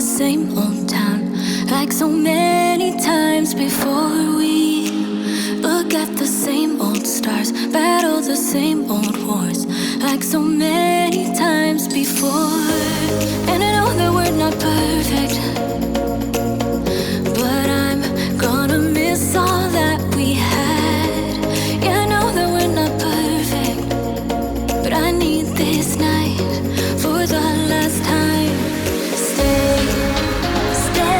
the same old town, like so many times before. We look at the same old stars, battle the same old wars, like so many times before. And I know that we're not perfect, but I'm gonna miss all that we had. Yeah, I know that we're not perfect, but I need this night for the last time. Stay, stay.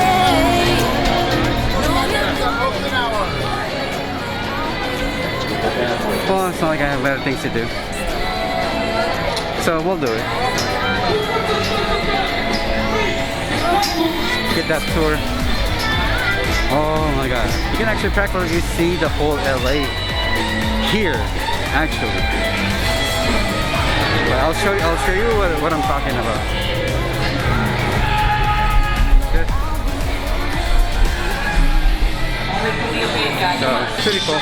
Well, it's not like I have better things to do, so we'll do it. Get that tour. Oh my god, you can actually practically see the whole LA here, actually. But I'll show you what I'm talking about. Good. So it's pretty cool.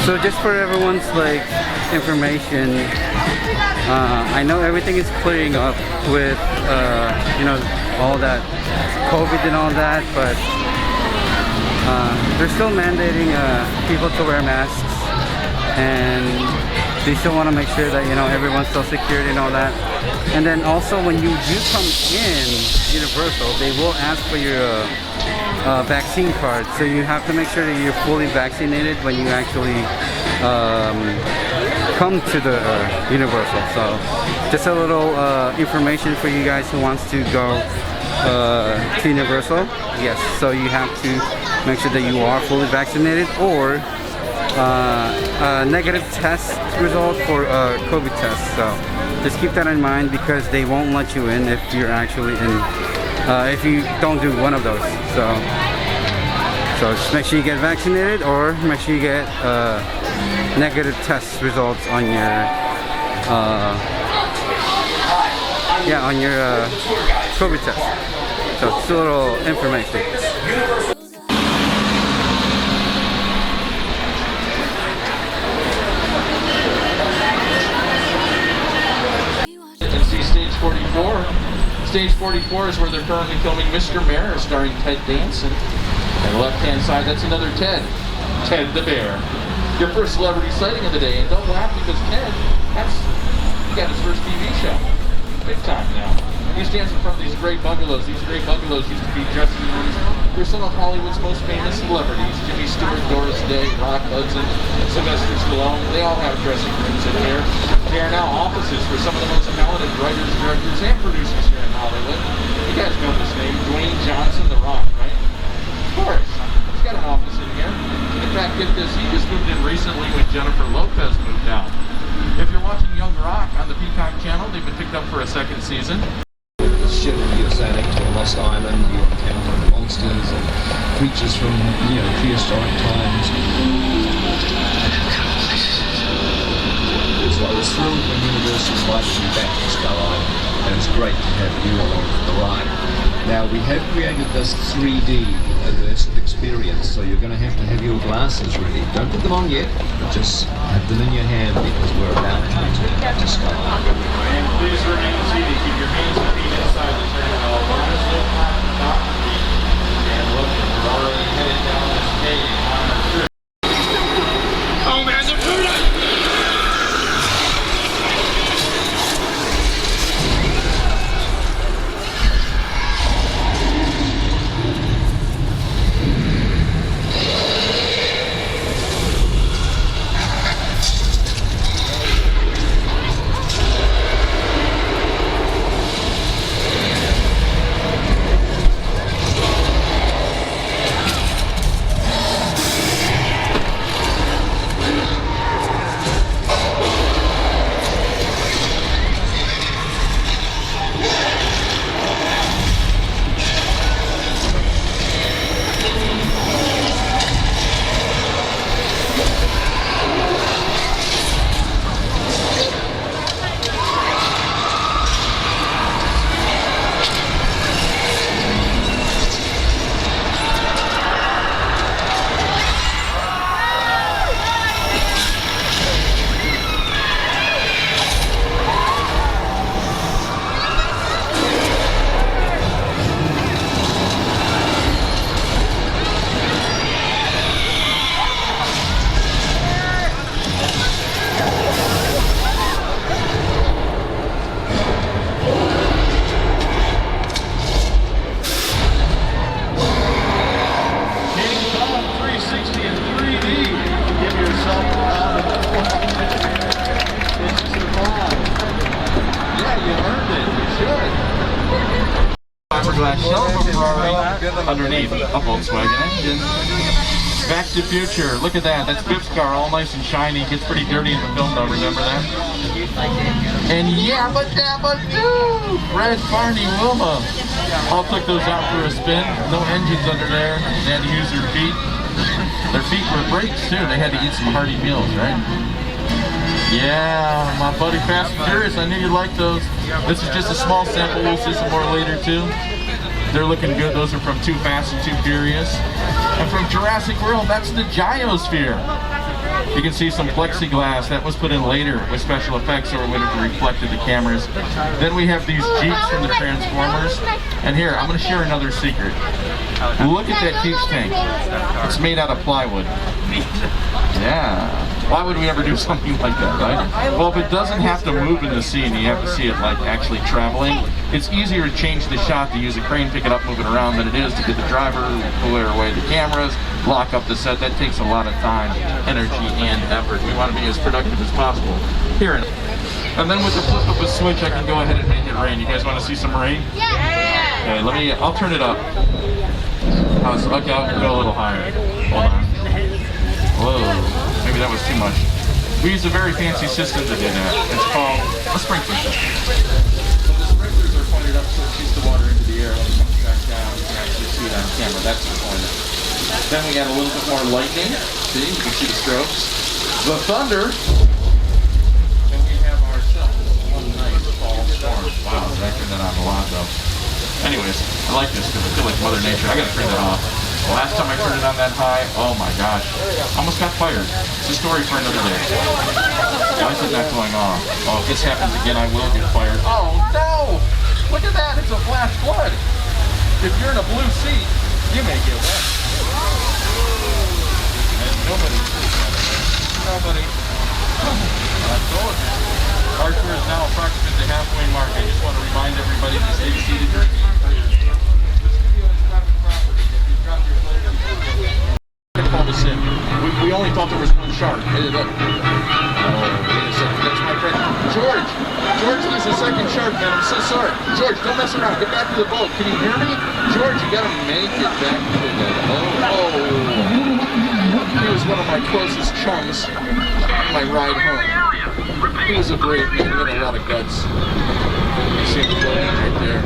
So just for everyone's like information, I know everything is clearing up with you know, all that COVID and all that, but they're still mandating people to wear masks, and they still want to make sure that, you know, everyone's still secured and all that. And then also when you do come in Universal, they will ask for your vaccine card, so you have to make sure that you're fully vaccinated when you actually come to the Universal. So just a little information for you guys who wants to go to Universal. Yes, so you have to make sure that you are fully vaccinated, or a negative test result for COVID test. So just keep that in mind, because they won't let you in if you're actually in, if you don't do one of those. So just make sure you get vaccinated, or make sure you get negative test results on your on your COVID test. So it's a little information. See stage 44. Stage 44 is where they're currently filming Mr. Bear, starring Ted Danson. On the left-hand side, that's another Ted. Ted the Bear. Your first celebrity sighting of the day. And don't laugh, because Ted, he got his first TV show. Big time now. He stands in front of these great bungalows. These great bungalows used to be dressing rooms for some of Hollywood's most famous celebrities. Jimmy Stewart, Doris Day, Rock Hudson, Sylvester Stallone. They all have dressing rooms in here. They are now offices for some of the most talented writers, directors, and producers here in Hollywood. You guys know this name, Dwayne Johnson, The Rock, right? Of course. He's got an office in here. In fact, get this, he just moved in recently when Jennifer Lopez moved out. If you're watching Young Rock on the Peacock channel, they've been picked up for a second season. Ship the Oceanic to a lost island, you encounter monsters and creatures from, you know, prehistoric times. So I was thrilled when Universal invited me back to Sky Island, and it's great to have you along for the ride. Now we have created this 3D immersive experience, so you're going to have your glasses ready. Don't put them on yet, but just have them in your hand, because we're about to return to Sky Island. And please remain seated. Keep your hands and feet inside the terminal. Just look at the top of the feet. And look, we're already headed down this cave on our trip. Oh man, the food! glass shell of a Ferrari underneath a Volkswagen engine. Back to the Future. Look at that. That's Biff's car, all nice and shiny. Gets pretty dirty in the film, though. Remember that? And Yabba Dabba Doo! Fred, Barney, Wilma. All took those out for a spin. No engines under there. They had to use their feet. Their feet were brakes, too. They had to eat some hearty meals, right? Yeah, my buddy Fast and Furious. I knew you'd like those. This is just a small sample. We'll see some more later, too. They're looking good. Those are from Too Fast and Too Furious. And from Jurassic World, that's the Gyrossphere. You can see some plexiglass that was put in later with special effects, or it would have reflected the cameras. Then we have these Jeeps from the Transformers. And here, I'm going to share another secret. Look at that huge tank. It's made out of plywood. Yeah. Why would we ever do something like that, right? Well, if it doesn't have to move in the scene, you have to see it like actually traveling. It's easier to change the shot to use a crane, pick it up, move it around than it is to get the driver, clear away the cameras, lock up the set. That takes a lot of time, energy, and effort. We want to be as productive as possible. Here, and then with the flip of a switch, I can go ahead and make it rain. You guys want to see some rain? Yeah. Okay, I'll turn it up. Okay, I'll go a little higher. Hold on. Whoa. Maybe that was too much. We use a very fancy system to do that. It's called a sprinkler system. So the sprinklers are pointed up so it shoots the water into the air. When it comes back down, you can actually see it on camera. That's the point. Then we add a little bit more lightning. See, you can see the strokes. The thunder. And we have ourselves one nice fall storm. Wow, that turned that on a lot though. Anyways, I like this because I feel like Mother Nature. I gotta turn that off. The last time I turned it on that high, oh my gosh, almost got fired. It's a story for another day. Why is it not going off? Oh, if this happens again, I will get fired. Oh no! Look at that, it's a flash flood. If you're in a blue seat, you may get wet. And nobody. I told you. Our tour is now approximately the halfway mark. I just want to remind everybody to stay seated during the entire tour. This video is private property. If you drop your plate, call this in. We only thought there was one shark. Hey, look. Oh, wait a second. That's my friend George. George was the second shark, man. I'm so sorry. George, don't mess around. Get back to the boat. Can you hear me? George, you gotta make it back to the boat. Oh. He was one of my closest chums on my ride home. He was a brave man. He had a lot of guts. You see him floating right there.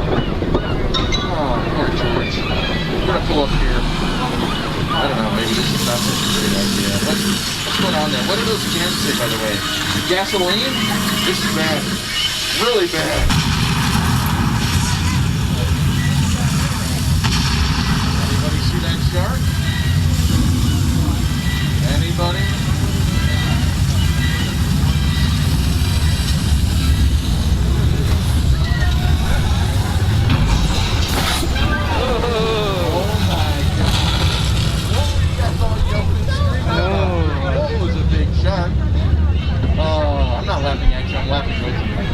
Oh, poor George. We're gonna pull up here. I don't know, maybe this is not such a great idea. What's going on there? What do those cans say, by the way? Gasoline? This is bad. Really bad. Anybody see that shark? Anybody?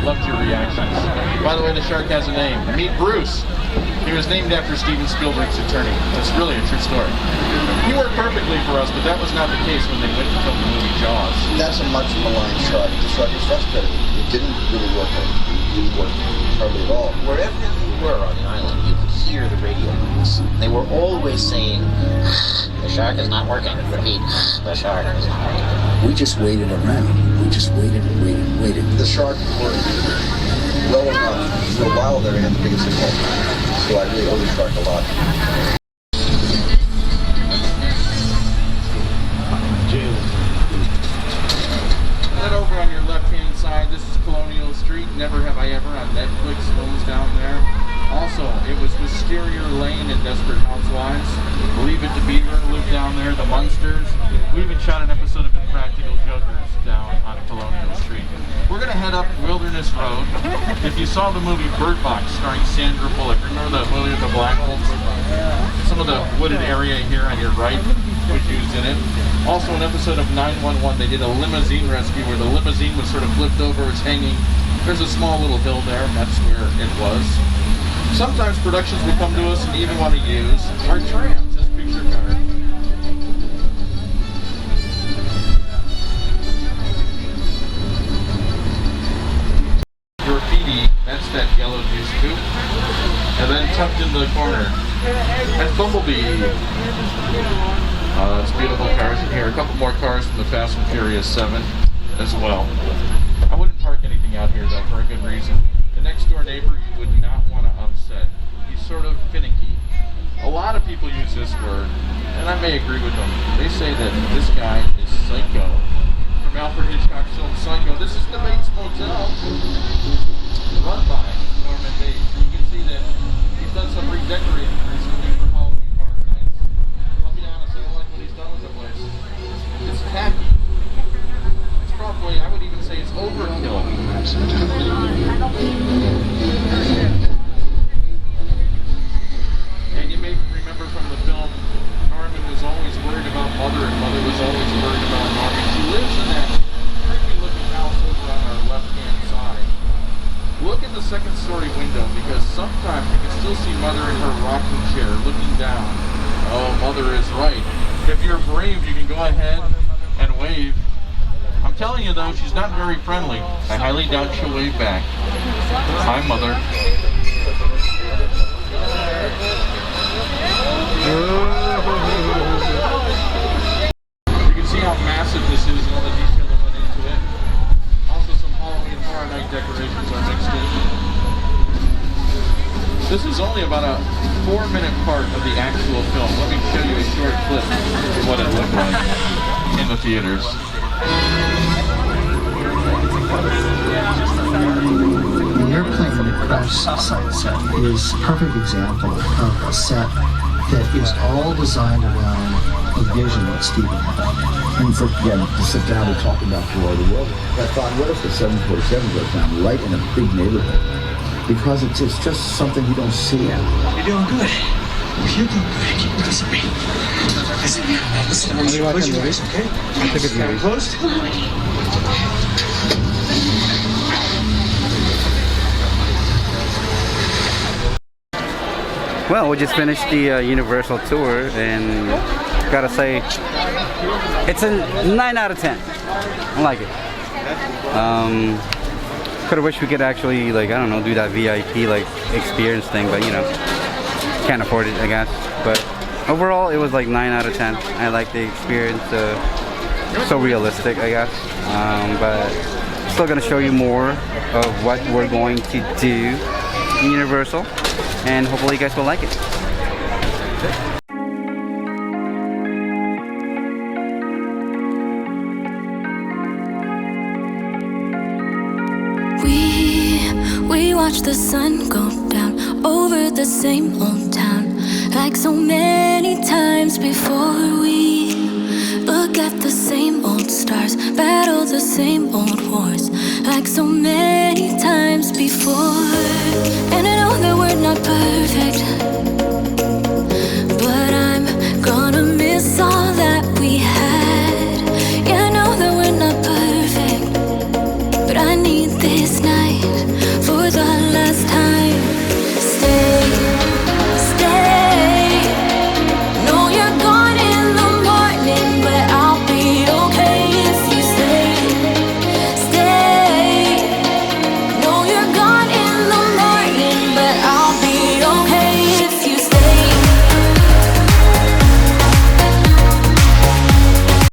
Loved your reactions. By the way, the shark has a name. Meet Bruce. He was named after Steven Spielberg's attorney. That's really a true story. He worked perfectly for us, but that was not the case when they went to film the movie Jaws. That's a much maligned shark. The shark is frustrated. It didn't really work. It didn't work hardly at all. Wherever you were on the island, you could hear the radio waves. They were always saying, the shark is not working. Repeat, the shark is not working. We just waited around. We just waited and waited and waited. The shark worked well enough for a while there and had the biggest impact. So I really owe the shark a lot. Then over on your left-hand side, this is Colonial Street. Never Have I Ever on Netflix. Films down there. Also, it was Wisteria Lane in Desperate Housewives. Leave It to Beaver lived down there. The Munsters. We even shot an episode of Impractical Jokers down on Colonial Street. We're going to head up Wilderness Road. If you saw the movie Bird Box starring Sandra Bullock, remember the movie with the black holes? Some of the wooded area here on your right was used in it. Also an episode of 911, they did a limousine rescue where the limousine was sort of flipped over, it's hanging. There's a small little hill there, and that's where it was. Sometimes productions will come to us and even want to use our trams as picture card. Graffiti, that's that yellow juice coupe. And then tuck tucked in the corner. That's Bumblebee. That's beautiful cars in here. A couple more cars from the Fast and Furious 7 as well. I wouldn't park anything out here though for a good reason. The next door neighbor you would not want to upset. He's sort of finicky. A lot of people use this word, and I may agree with them. They say that this guy is psycho. From Alfred Hitchcock's film Psycho, this is the Bates Motel, run by Norman Bates. You can see that he's done some redecorating recently for Halloween Horror Nights. I'll be honest, I don't like what he's done with the place. It's tacky. It's probably, I would even say it's overkill. And you may remember from the film, Norman was always worried about Mother, and Mother was always worried about Norman. She lives in that creepy-looking house over on our left-hand side. Look in the second-story window, because sometimes you can still see Mother in her rocking chair looking down. Oh, Mother is right. If you're brave, you can go ahead and wave. I'm telling you, though, she's not very friendly. I highly doubt she'll wave back. Hi, Mother. You can see how massive this is and all the detail that went into it. Also, some Halloween Horror Night decorations are mixed in. This is only about a 4-minute part of the actual film. Let me show you a short clip of what it looked like in the theaters. The airplane crash site set is a perfect example of a set that is all designed around a vision that Steven had. And for, again, to sit down and talk about the world, I thought, what if the 747 goes down right in a big neighborhood? Because it's just something you don't see. You're doing good. You're doing good. Keep listen to me. Listen, listen. Close your eyes, okay? Now closed. Well, we just finished the Universal tour, and gotta say, it's a 9 out of 10. I like it. Could have wished we could actually, like, I don't know, do that VIP like experience thing, but you know, can't afford it, I guess. But overall, it was like 9 out of 10. I like the experience. So realistic, I guess. But still gonna show you more of what we're going to do in Universal, and hopefully you guys will like it. We watch the sun go down over the same old town, like so many times before. We look at the same old stars, battle the same old wars, like so many times before. And I know that we're not perfect, but I'm gonna miss all that we had. Yeah, I know that we're not perfect, but I need this now.